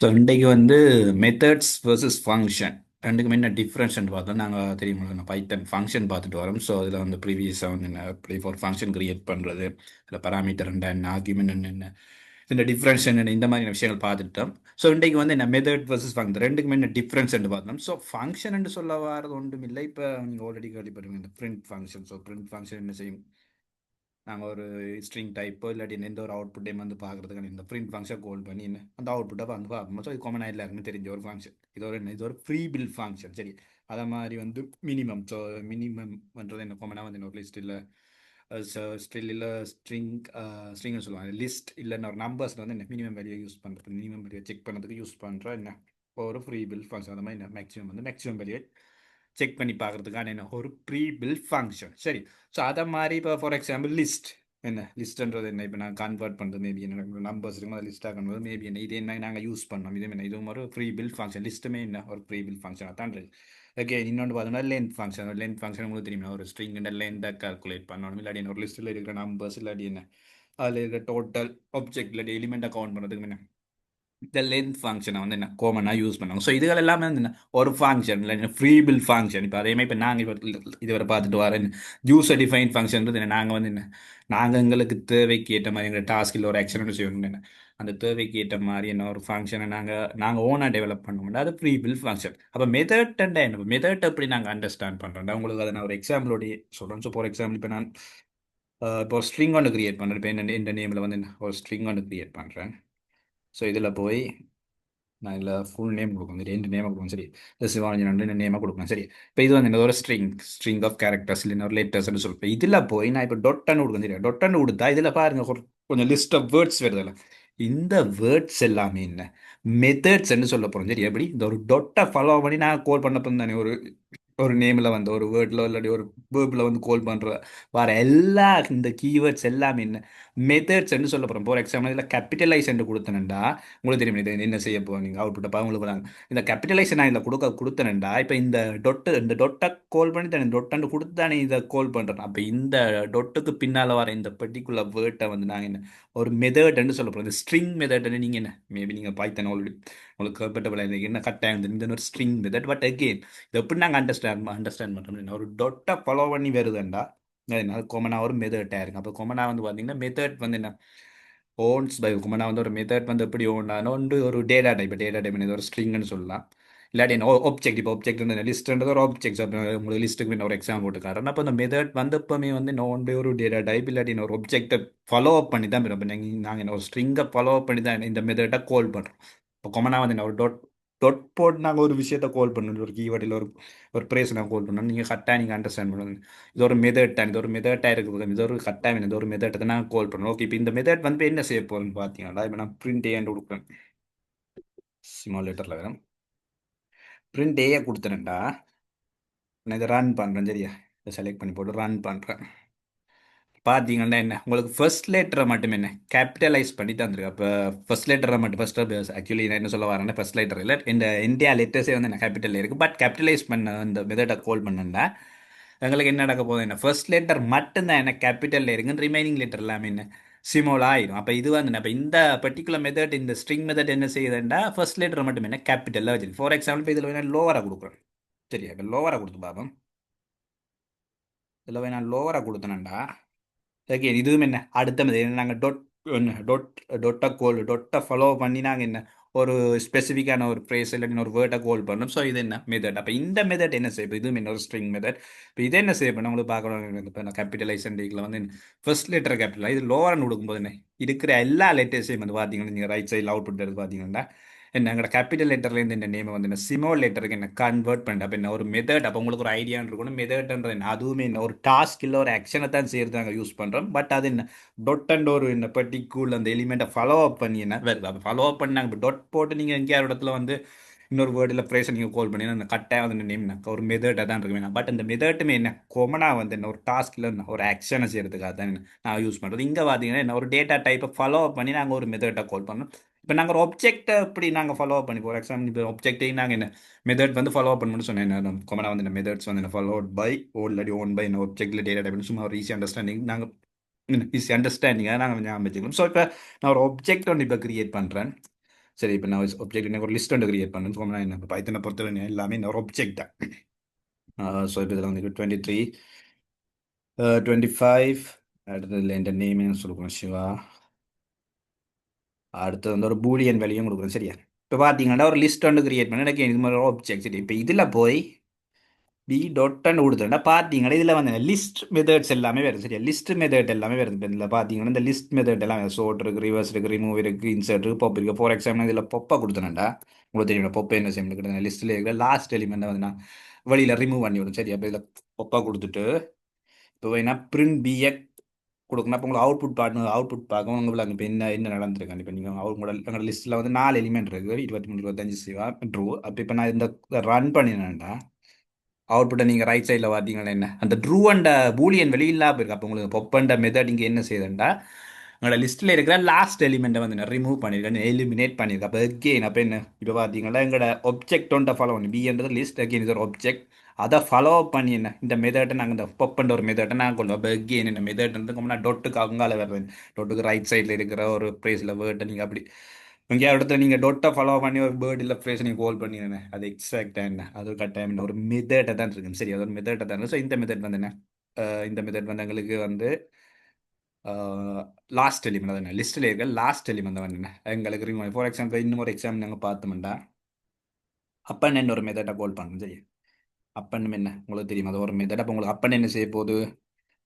So இன்றைக்கு வந்து methods versus function ரெண்டுக்குமே என்ன டிஃப்ரென்ஸ்னு பார்த்தோம். நாங்கள் தெரியுமா நான் பைத்தன் ஃபங்க்ஷன் பார்த்துட்டு வரோம். ஸோ அதில் வந்து ப்ரீவியஸாக வந்து என்ன எப்படி ஒரு ஃபங்க்ஷன் கிரியேட் பண்ணுறது, இல்லை பராமீட்டர் என்ன, ஆர்குமெண்ட் என்ன, இந்த டிஃப்ரென்ஸ் என்ன, இந்த மாதிரி விஷயங்கள் பார்த்துட்டோம். ஸோ இன்றைக்கு வந்து என்ன மெத்தட் வெர்சஸ் ஃபங்க்ஷன் ரெண்டுக்குமே என்ன டிஃப்ரென்ஸ் பார்த்தோம். ஸோ ஃபங்க்ஷன் சொல்ல வரது ஒன்றும் இல்லை. இப்போ நீங்கள் ஆல்ரெடி கேள்விப்பட்டிருக்கீங்க இந்த print function. So print function என்ன செய்யும், நாங்கள் ஒரு ஸ்ட்ரிங் டைப்போ இல்லாட்டி எந்த ஒரு அவுட்புட்டையும் வந்து பார்க்குறதுக்கு இந்த பிரிண்ட் ஃபங்க்ஷன் கால் பண்ணி என்ன அந்த அவுட்புட்டை வந்து பார்க்கணும். ஸோ இது காமனாக எல்லாருக்குமே தெரிஞ்ச ஒரு ஃபங்க்ஷன். இது ஒரு ஃப்ரீ பில் ஃபங்க்ஷன். சரி, அதை மாதிரி வந்து மினிமம். ஸோ மினிமம்ன்றது என்ன காமனாக வந்து ஒரு லிஸ்ட் இல்லை ஸ்டில் இல்லை ஸ்ட்ரிங்னு சொல்லுவாங்க. லிஸ்ட் இல்லைன்னா ஒரு நம்பர்ஸில் வந்து என்ன மினிமம் வேல்யூ யூஸ் பண்ணுறது, மினிமம் வேல்யூ செக் பண்ணுறதுக்கு யூஸ் பண்ணுற என்ன ஒரு ஃப்ரீ பில் ஃபங்க்ஷன். அந்த மாதிரி என்ன மேக்ஸிமம் வேல்யூ செக் பண்ணி பார்க்குறதுக்கான என்ன ஒரு ப்ரீ பில் ஃபங்க்ஷன். சரி, ஸோ அதை மாதிரி இப்போ ஃபார் எக்ஸாம்பிள் லிஸ்ட் என்ன லிஸ்ட்ன்றது என்ன இப்போ நான் கன்வெர்ட் பண்ணுறது மேபி என்ன நம்பர்ஸ் இருக்கும் அதை லிஸ்ட்டாக கன்வெர்ட் மேபி என்ன இது என்ன நாங்கள் யூஸ் பண்ணோம். இது என்ன இதுவும் ஒரு ப்ரீ பில் ஃபங்க்ஷன். லிஸ்ட்டுமே என்ன ஒரு ப்ரீ பில் ஃபங்க்ஷனாக தான் இருக்குது. ஓகே, இன்னொன்று பார்த்தோம்னா லென்த் ஃபங்க்ஷன் உங்களுக்கு தெரியுமா, ஒரு ஸ்ட்ரிங் லென்த்தை கால்குலேட் பண்ணணும். இல்லாட்டி என்ன ஒரு லிஸ்ட்டில் இருக்கிற நம்பர்ஸ் இல்லாட்டி என்ன அதில் இருக்கிற டோட்டல் ஆப்ஜெக்ட் இல்லாட்டி எலிமெண்ட்டை கவுண்ட் பண்ணுறதுக்கு என்ன இந்த லென்த் ஃபங்க்ஷனை வந்து என்ன காமனாக யூஸ் பண்ணுவாங்க. ஸோ இதுகள் எல்லாமே வந்து என்ன ஒரு ஃபங்க்ஷன் இல்லை ஃப்ரீ பில் ஃபங்க்ஷன். இப்போ அதேமாதிரி இப்போ நாங்கள் இப்போ இதுவரை பார்த்துட்டு வரேன் யூசர் டிஃபைன் ஃபங்க்ஷன்றது என்ன நாங்கள் வந்து என்ன நாங்கள் எங்களுக்கு தேவைக்கு ஏற்ற மாதிரி எங்கள் டாஸ்கில் ஒரு ஆக்ஷன் செய்யணும். என்ன அந்த தேவைக்கு ஏற்ற மாதிரி என்ன ஒரு ஃபங்க்ஷனை நாங்கள் ஓனாக டெவலப் பண்ண முடியாது. அது ஃப்ரீ பில் ஃபங்க்ஷன். அப்போ மெத்தட் என்ன மெத்தட் எப்படி நாங்கள் அண்டர்ஸ்டாண்ட் பண்ணுறோம் உங்களுக்கு அதை நான் ஒரு எக்ஸாம்பிளோடைய சொல்கிறேன். ஸோ ஃபார் எக்ஸாம்பிள் இப்போ நான் இப்போ ஒரு ஸ்ட்ரிங் ஒன்று கிரியேட் பண்ணுறேன். இப்போ என்ன இந்த நேமில் வந்து ஒரு ஸ்ட்ரிங் ஒன்று கிரியேட் பண்ணுறேன். ஸோ இதில் போய் நான் இதில் ஃபுல் நேம் கொடுக்கணும். சரி, ரெண்டு நேமாக கொடுக்கணும். சரி, சிவானி ரெண்டு நேமாக கொடுக்கணும். சரி, இப்போ இது வந்து ஒரு ஸ்ட்ரிங் ஆஃப் கேரக்டர்ஸ் இல்லைன்னா ஒரு லெட்டர்ஸ்னு சொல்லிட்டு இதில் போய் நான் இப்போ டொட்டன்னு கொடுக்கணும். சரி, டொட்டன்னு கொடுத்தா இதில் பாருங்க கொஞ்சம் லிஸ்ட் ஆஃப் வேர்ட்ஸ் வருதில்ல. இந்த வேர்ட்ஸ் எல்லாமே என்ன மெத்தட்ஸ்ன்னு சொல்ல போகிறோம். சரி, எப்படி இந்த ஒரு டொட்டை ஃபாலோ பண்ணி நான் கோல் பண்ண போகிறேன் தானே ஒரு ஒரு நேமில் வந்து ஒரு வேர்டில் இல்லாட்டி ஒரு வேர்பில் வந்து கால் பண்ணுற வர எல்லா இந்த கீவேர்ட்ஸ் எல்லாமே என்ன மெத்தட்ஸ்ன்னு சொல்ல போகிறோம். ஃபார் எக்ஸாம்பிள் இதில் கேபிட்டலைஸ் கொடுத்தனண்டா உங்களுக்கு தெரியும் இது என்ன செய்ய போகிறீங்க அவுட்புட்டை உங்களுக்கு வராங்க. இந்த கேபிட்டலைஸ் நான் இதில் கொடுத்தனண்டா இப்போ இந்த டொட்டை கால் பண்ணி தானே டொட்டன்னு கொடுத்து தானே இதை கால் பண்ணுறேன். அப்போ இந்த டொட்டுக்கு பின்னால் வர இந்த பர்டிகுலர் வேர்ட்டை வந்து நாங்கள் என்ன ஒரு மெத்தட்ன்னு சொல்ல போகிறோம். இந்த ஸ்ட்ரிங் மெத்தட்னு நீங்கள் என்ன மேபி நீங்கள் பைத்தன் ஆல்ரெடி உங்களுக்கு கம்ஃபர்டபுள் என்ன கட்டாயம் இந்த ஒரு ஸ்ட்ரிங் மெத்தட். பட் அகெயின் இது எப்படி நாங்கள் அண்டர்ஸ்டாண்ட் பண்ணுறோம், ஒரு டொட்டை ஃபாலோ பண்ணி வருதுண்டா அது கொமனாக ஒரு மெத்தட் ஆயிருக்கும். அப்போ கொமனாக வந்து பார்த்தீங்கன்னா மெத்தட் வந்து என்ன ஓன்ஸ் பை கொமனாக வந்து ஒரு மெத்தட் வந்து எப்படி ஓனானோ ஒரு டேட்டா டைப் ஒரு ஸ்ட்ரிங்னு சொல்லலாம். இல்லாட்டி என்ன ஆப்ஜெக்ட். இப்போ ஆப்ஜெக்ட் லிஸ்ட்ன்றது ஒரு ஆப்ஜெக்ட். உங்களுக்கு லிஸ்ட்டுக்கு ஒரு எக்ஸாம்பிள் போட்டுக்காரன். அப்போ அந்த மெத்தட் வந்து எப்பவுமே வந்து நோன் பை ஒரு டேட்டா டைப் இல்லாட்டி ஒரு ஆப்ஜெக்டை ஃபாலோ அப் பண்ணி தான் இப்போ நாங்கள் என்ன ஒரு ஸ்ட்ரிங்கை ஃபாலோ அப் பண்ணி தான் இந்த மெத்தட்டை கால் பண்ணுறோம். இப்போ கொமனாக வந்து என்ன ஒரு டொட் போட்டு நாங்கள் ஒரு விஷயத்தை கால் பண்ணணும். ஒரு கீவேர்டில் ஒரு ப்ரேஸ் நான் கால் பண்ணணும். நீங்கள் கரெக்டாக நீங்கள் அண்டர்ஸ்டாண்ட் பண்ணணும். இது ஒரு மெத்தட் தான். இது ஒரு மெத்தட்டாக இருக்குது. இது ஒரு கரெக்டாக இது ஒரு மெத்தட்டை தான் நான் கால் பண்ணணும். ஓகே, இப்போ இந்த மெத்தட் வந்து என்ன செய்ய போகிறேன்னு பார்த்தீங்கன்னா இப்போ நான் பிரிண்ட் ஏன்னு கொடுக்குறேன். ஸ்மால் லெட்டரில் வேணும் பிரிண்ட் ஏயை கொடுத்துறேன்டா. நான் இதை ரன் பண்ணுறேன். சரியா, இதை செலக்ட் பண்ணி போட்டு ரன் பண்ணுறேன். பார்த்தீங்கன்னா என்ன உங்களுக்கு ஃபர்ஸ்ட் லெட்டரை மட்டும் என்ன கேபிட்டலைஸ் பண்ணி தந்துருக்கு. அப்போ ஃபர்ஸ்ட் லெட்டரை மட்டும் ஆக்சுவலி நான் என்ன சொல்ல வரேன்னா ஃபர்ஸ்ட் லெட்டர் இல்லை இந்த இந்தியா லெட்டர்ஸே வந்து என்ன கேபிட்டல் இருக்குது. பட் கேபிட்டலைஸ் பண்ண அந்த மெத்தடை கால் பண்ணா எங்களுக்கு என்ன நடக்க போகுது, என்ன ஃபர்ஸ்ட் லெட்டர் மட்டும்தான் என்ன கேபிட்டலில் இருக்குன்னு ரிமைனிங் லெட்டர் எல்லாமே என்ன சிமோல் ஆயிடும். அப்போ இது வந்து அப்போ இந்த பர்டிகுலர் மெத்தட் இந்த ஸ்ட்ரிங் மெத்தட் என்ன செய்யுதுன்னா ஃபர்ஸ்ட் லெட்டர் மட்டும் என்ன கேபிட்டலில் வச்சிருக்கு. ஃபார் எக்ஸாம்பிள் இப்போ இதில் வேணா லோவராக கொடுக்குறேன். சரியா, இப்போ லோவராக கொடுத்து பார்ப்போம். இதில் வேணா லோவராக கொடுத்தனேன்டா. ஓகே, இதுவும் என்ன அடுத்த மெத்தட் நாங்கள் டொட்டை ஃபாலோ பண்ணி நாங்கள் என்ன ஒரு ஸ்பெசிஃபிக்கான ஒரு ஃப்ரேஸ் இல்லாட்டி ஒரு வேர்டை கால் பண்ணணும். ஸோ இது என்ன மெத்தட். அப்போ இந்த மெத்தட் என்ன செய்யும், இதுவும் என்ன ஒரு ஸ்ட்ரிங் மெத்தட். இப்போ இது என்ன செய்யணும் உங்களுக்கு பார்க்கணும். இப்போ நான் கேபிட்டலைசேஷன் வந்து ஃபர்ஸ்ட் லெட்டர் கேபிட்டல் இது லோவர்னு கொடுக்கும்போது என்ன இருக்கிற எல்லா லெட்டர்ஸையும் வந்து பார்த்தீங்கன்னா நீங்கள் ரைட் சைடில் அவுட்புட் எடுத்து பார்த்தீங்கன்னா என்ன எங்களோட கேபிட்டல் லெட்டர்லேருந்து இந்த நேமை வந்து என்ன சிமோல் லெட்டருக்கு என்ன கன்வெர்ட் பண்ணிட்டு அப்போ என்ன ஒரு மெத்தட். அப்போ உங்களுக்கு ஒரு ஐடியா இருக்கணும் மெத்தட்ன்றது என்ன அதுவுமே என்ன ஒரு டாஸ்க் இல்லை ஒரு ஆக்ஷனை தான் செய்யறது நாங்கள் யூஸ் பண்ணுறோம். பட் அது என்ன டொட் அண்ட் ஒரு என்ன பர்டிகுலர் அந்த எலிமெண்ட்டை ஃபாலோ அப் பண்ணி என்ன வருது. அதை ஃபாலோ அப் பண்ணி நாங்கள் டொட் போட்டு நீங்கள் எங்கேயாவது இடத்துல வந்து இன்னொரு வேர்டில் ஃப்ரேஸை நீங்கள் கால் பண்ணி அந்த கட்டாயம் வந்து நேம் ஒரு மெத்தடாக தான் இருக்கு. பட் அந்த மெத்தட்டுமே என்ன கொமனாக வந்து என்ன ஒரு டாஸ்கில் என்ன ஒரு ஆக்ஷனை செய்யறதுக்காக தான் நான் யூஸ் பண்ணுறது. இங்கே பார்த்தீங்கன்னா என்ன ஒரு டேட்டா டைப்பை ஃபாலோ அப் பண்ணி நாங்கள் ஒரு மெத்தட்டை கால் பண்ணோம். இப்போ நாங்கள் ஒரு ஒப்ஜெக்ட்டை இப்படி நாங்கள் ஃபாலோ பண்ணி ஃபார் எக்ஸாம்பிள் இப்போ ஒப்ஜெக்டையும் நாங்கள் என்ன மெத்தட் வந்து ஃபாலோ பண்ணணும்னு சொன்னேன். கொமனாக வந்து இந்த மெத்தட்ஸ் வந்து ஃபாலோட் பை இல்லாட்டி ஓன் பை ஒப்ஜெக்டில் டேட்டா டைப் சும்மா ஒரு ஈஸி அண்டர்ஸ்டாண்டிங் நாங்கள் ஈஸி அண்டர்ஸ்டாண்டிங்காக நாங்கள் ஞாபகம் வச்சுக்கணும். ஸோ இப்போ நான் ஒரு ஒப்ஜெக்ட் ஒன்று இப்போ கிரியேட் பண்ணுறேன். சரி, இப்போ நான் ஒப்ஜெக்ட் எனக்கு ஒரு லிஸ்ட் ஒன்று கிரியேட் பண்ணேன். நான் என்ன பைத்தனை பொறுத்தவரை எல்லாமே ஒரு ஒப்ஜெக்ட் தான். ஸோ இப்போ இதில் வந்து 23 25 அடுத்ததுல என் நேம் என்ன சொல்லுவோம், சிவா. அடுத்தது வந்து ஒரு பூலியன் வேல்யூயும் கொடுக்குறேன், சரியா? இப்போ பார்த்தீங்கன்னா ஒரு லிஸ்ட் ஒன்று கிரியேட் பண்ணி எனக்கு இது மாதிரி ஒரு ஒப்ஜெக்ட். சரி, இப்போ இதில் போய் பி டாட்னு கொடுத்துட்டா பார்த்தீங்கன்னா இதில் வந்து லிஸ்ட் மெத்தட்ஸ் எல்லாமே வருது, சரியா? லிஸ்ட் மெத்தட் எல்லாமே வருது. இப்போ இதில் பார்த்தீங்கன்னா இந்த லிஸ்ட் மெத்தட் எல்லாம் சோர்ட் இருக்கு, ரிவர்ஸ் இருக்கு, ரிமூவ் இருக்கு, இன்சர்ட் இருக்கு, பாப் இருக்கு. ஃபார் எக்ஸாம்பிள் இதில் பொப்பை கொடுத்தேன்டா, உங்களுக்கு தெரியும் பொப்பை என்ன செய்யணும் கிட்ட லிஸ்ட்டில் இருக்கிற லாஸ்ட் எலிமெண்ட் வந்து நான் வெளியில் ரிமூவ் பண்ணி விடும், சரி? அப்போ இதில் பொப்பை கொடுத்துட்டு இப்போ வேணா பிரிண்ட் பிஏ கொடுக்கணும். அப்போ உங்களுக்கு அவுட்புட் பார்க்க உங்களுக்கு இப்போ என்ன நடந்திருக்காங்க. இப்போ நீங்கள் உங்களோட லிஸ்ட்டில் வந்து 4 எலிமெண்ட் இருக்குது, 23 25 சிவா ட்ரூ. அப்போ இப்போ நான் இந்த ரன் பண்ணினேன்டா, அவுட்புட்டை நீங்கள் ரைட் சைடில் பார்த்தீங்கன்னா என்ன அந்த ட்ரூ அண்ட் பூலியன் வெளியில்லா போயிருக்கு. அப்போ உங்களுக்கு பொப்பண்ட மெத்தட் இங்கே என்ன செய்யுதுண்டா, உங்களோட லிஸ்ட்டில் இருக்கிற லாஸ்ட் எலிமெண்ட்டை வந்து நான் ரிமூவ் பண்ணியிருக்கேன், எலிமினேட் பண்ணியிருக்கேன். அப்போ again அப்போ என்ன இப்போ பார்த்தீங்கன்னா எங்களோட ஒப்ஜெக்ட் ஒன்றை ஃபாலோ பண்ணி பின்றது லிஸ்ட், அகெயின் இது ஒரு ஒப்ஜெக்ட், அதை ஃபாலோ பண்ணி என்ன இந்த மெத்தட்டை நாங்கள் இந்த பொப்பண்ட ஒரு மெத்தட்டை நாங்கள் கொள்வோம். அப்போ again இந்த மெத்தட்ன்றது நான் டொட்டுக்கு அங்கால வருது, டொட்டுக்கு ரைட் சைடில் இருக்கிற ஒரு ப்ளேஸில் வேர்ட்டை நீங்கள் அப்படி இங்கே இடத்துல நீங்கள் டொட்டை ஃபாலோ பண்ணி ஒரு பேர்ட் இல்லை ஃப்ரேஸ் நீங்கள் கால் பண்ணிடுங்க, அது எக்ஸாக்டாக என்ன அது கட்டாயம் ஒரு மெத்தட்டை தான் இருக்குது, சரி? அது ஒரு மெத்தட்டை தான் இருக்குது. ஸோ இந்த மெத்தட் வந்து என்ன, இந்த மெத்தட் வந்து எங்களுக்கு வந்து லாஸ்ட் எலிமெண்ட் தான் லிஸ்ட்டில் இருக்க லாஸ்ட் எலிமெண்ட் வந்து என்ன எங்களுக்கு ரிமூவ். ஃபார் எக்ஸாம்பிள் இன்னும் ஒரு எக்ஸாம்பிள் நாங்கள் பார்த்தோம்னா அப்பன் ஒரு மெத்தட்டை கால் பண்ணணும், சரி? அப்பன் என்ன உங்களுக்கு தெரியும், அது ஒரு மெத்தட். அப்போ உங்களுக்கு அப்பன் என்ன செய்ய போகுது,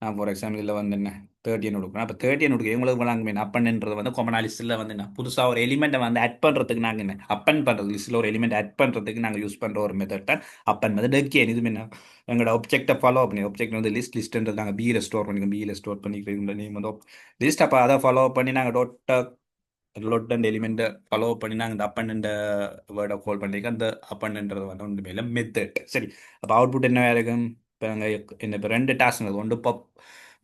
நான் ஃபார் எக்ஸாம்பிள் இதில் வந்து என்ன 30 கொடுக்குறேன். அப்போ 30 கொடுக்க உங்களுக்கு நாங்கள் மீன் அப்பன்ன்றது வந்து கொமனா லிஸ்ட்டில் வந்து என்ன புதுசாக ஒரு எலிமெண்ட்டை வந்து ஆட் பண்ணுறதுக்கு நாங்கள் என்ன அப்பன் பண்ணுறது லிஸ்ட்டில் ஒரு எலிமெண்ட் ஆட் பண்ணுறதுக்கு நாங்கள் யூஸ் பண்ணுற ஒரு மெத்தட் தான் அப்பன் மெத்தட். again இது என்ன எங்களோட ஒப்ஜெக்டை ஃபாலோ பண்ணி ஒப்ஜெக்ட் வந்து லிஸ்ட்ன்றது நாங்கள் பியில் ஸ்டோர் பண்ணிக்கோம், பியில் ஸ்டோர் பண்ணிக்கிறீங்க நேம் வந்து லிஸ்ட். அப்போ அதை ஃபாலோ பண்ணி நாங்கள் லொட் அண்ட் எலிமெண்ட்டை ஃபாலோ பண்ணி நாங்கள் இந்த அப்பன்ன்ற வேர்டை கால் பண்ணிக்க அந்த அப்பன்ன்றது வந்து ஒன்று மேலே மெத்தட், சரி? அப்போ அவுட்புட் என்ன இருக்கும், இப்போ நாங்கள் என்ன இப்போ 2 டாஸ்க் நடக்குது, ஒன்று பப்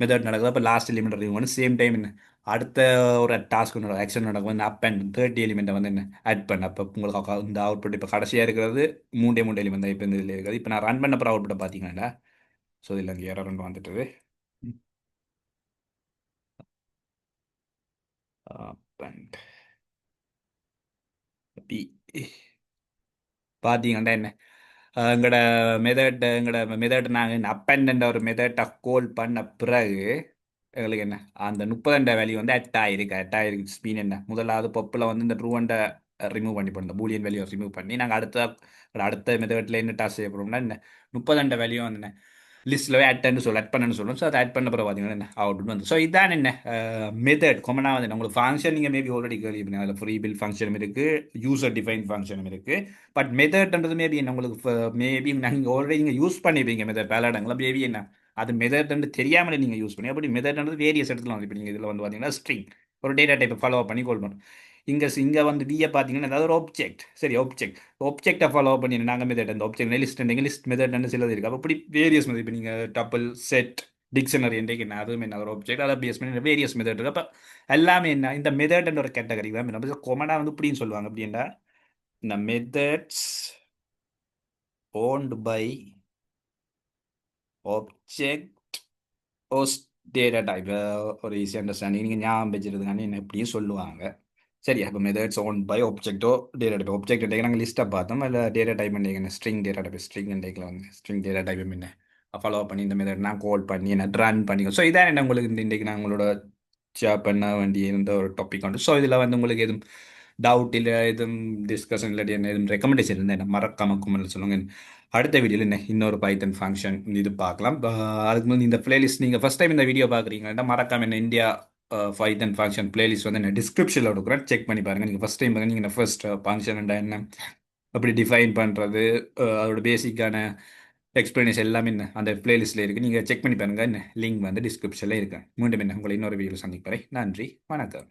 மெத்தட் நடக்குது. அப்போ லாஸ்ட் எலிமெண்ட் ரிமூவ் பண்ணி சேம் டைம் என்ன அடுத்த ஒரு டாஸ்க் நடக்கும், ஆக்ஷன் நடக்கும், வந்து அப் அண்ட் 30 எலிமெண்ட்டை வந்து என்ன ஆட் பண்ண. அப்போ உங்களுக்கு இந்த அவுட்புட் இப்போ கடைசியாக இருக்கிறது 3 எலிமெண்ட் தான் இப்போ இந்த இதில் இருக்குது. இப்போ நான் ரன் பண்ண அப்புறம் அவுட்புட்டை பார்த்தீங்கன்னா ஸோ இதில் அங்கே எரர் ரெண்டு வந்துட்டுது. அப்பண்ட் பார்த்தீங்கன்னா என்ன எங்களோட மெத்தட் நாங்கள் அப்பண்ட் ஒரு மெத்தட்டை கோல் பண்ண பிறகு எங்களுக்கு என்ன அந்த 30 வேல்யூ வந்து எட்டாயிருக்கு ஸ்பீன் என்ன முதலாவது பப்பில் வந்து இந்த ட்ரூவண்டை ரிமூவ் பண்ணி போடுறோம், பூலியன் வேல்யூ ரிமூவ் பண்ணி நாங்கள் அடுத்த மெத்தடில் என்ன டாஸ் செய்ய போகிறோம்னா என்ன 30 வேல்யூ வந்து என்ன லிஸ்ட்டில் ஆட் பண்ணு சொல்லுவோம். ஸோ அதை ஆட் பண்ண பிறகு பார்த்தீங்கன்னா என்ன அவுட்புட் வந்து. ஸோ இதான் என்ன மெத்தட் கொமனாக வந்து உங்களுக்கு ஃபங்க்ஷன் நீங்கள் மேபி ஆல்ரெடி கேள்வி அதில் ஃப்ரீ பில் ஃபங்க்ஷனும் இருக்குது, யூசர் டிஃபைன் ஃபங்க்ஷனும் இருக்குது. பட் மெத்தட்ன்றது மேபி என்ன உங்களுக்கு மேபி நீங்கள் ஆல்ரெடி நீங்கள் யூஸ் பண்ணிப்பீங்க மெத்தட் பல இடங்களில், மேபி என்ன அது மெத்தட்னு தெரியாமலே நீங்கள் யூஸ் பண்ணி அப்படி மெத்தட்ன்றது வேரியஸ் இடத்துல வந்து இப்போ நீங்கள் இதில் வந்து பார்த்தீங்கன்னா ஸ்ட்ரிங் ஒரு டேட்டா டைப்பை ஃபாலோ பண்ணி கால் பண்ணும். இங்கே வந்து விஏ பார்த்தீங்கன்னா ஏதாவது ஒரு ஆப்ஜெக்ட், சரி? ஆப்ஜெக்டை ஃபாலோ பண்ணி நாங்கள் மெத்தட் அந்த ஆப்ஜெக்ட் லிஸ்ட் மெத்தட்னு சிலது இருக்குது. அப்போ அப்படி வேரியஸ் மெத்தட் இப்போ நீங்கள் டபுள் செட் டிக்ஷனரி என்றைக்கு என்ன அதுவும் என்ன ஒரு ஆப்ஜெக்ட் அதை பேஸ் பண்ணி வேரியஸ் மெத்தட் இருக்குது. அப்போ எல்லாமே என்ன இந்த மெத்தட்ன்ற ஒரு கேட்டகரி தான் நம்ம கொமனாக வந்து இப்படின்னு சொல்லுவாங்க. அப்படின்னா இந்த methods owned by object of data type ஒரு ஈஸி அண்டர்ஸ்டாண்டிங் நீங்கள் ஞாபகம் வச்சிருக்காங்க என்ன எப்படியும் சொல்லுவாங்க, சரியா? இப்போ மெத்தட்ஸ் ஓன் பை ஆப்ஜெக்டோ டேட்டா டைப் ஆப்ஜெக்ட் டைப் நாங்கள் லிஸ்ட்டாக பார்த்தோம், இல்லை டேட்டா டைப் பண்ணிங்க ஸ்ட்ரிங் டேட்டா டைப் ஸ்ட்ரிங் டைப்பில் வந்து ஸ்ட்ரிங் டேட்டா டைப் என்ன ஃபாலோ பண்ணி இந்த மெத்தட் நான் கால் பண்ணி என்ன ரன் பண்ணிக்கோ. ஸோ இதான் என்ன உங்களுக்கு இன்றைக்கு நான் உங்களோட ஷேர் பண்ண வேண்டிய இந்த ஒரு டாபிக் உண்டு. ஸோ இதில் வந்து உங்களுக்கு எதுவும் டவுட் இல்லை எதுவும் டிஸ்கஷன் இல்லாட்டி என்ன எதுவும் ரெக்கமெண்டேஷன் இருந்தால் என்ன மறக்காம கமெண்ட்ல சொல்லுங்க. அடுத்த வீடியோவில் என்ன இன்னொரு பைத்தன் ஃபங்க்ஷன் இது பார்க்கலாம். அதுக்கு முன்னாடி இந்த பிளேலிஸ்ட் நீங்கள் ஃபஸ்ட் டைம் இந்த வீடியோ பார்க்குறீங்கன்னா மறக்காம என்ன இந்தியா பைத்தன் ஃபங்க்ஷன் பிளேலிஸ்ட் வந்து என்ன டிஸ்கிரிப்ஷனில் கொடுக்குறேன், செக் பண்ணி பாருங்கள். நீங்கள் ஃபஸ்ட் டைம் பாருங்க, நீங்கள் ஃபர்ஸ்ட் ஃபங்க்ஷன் என்ன அப்படி டிஃபைன் பண்ணுறது அதோட பேசிக்கான எக்ஸ்பிளனேஷன் எல்லாமே என்ன அந்த பிளேலிஸ்ட்டில் இருக்குது, நீங்கள் செக் பண்ணி பாருங்கள். என்ன லிங்க் வந்து டிஸ்கிரிப்ஷனில் இருக்கேன். மீண்டும் என்ன உங்களை இன்னொரு வீடியோவில் சந்திக்கிறேன். நன்றி, வணக்கம்.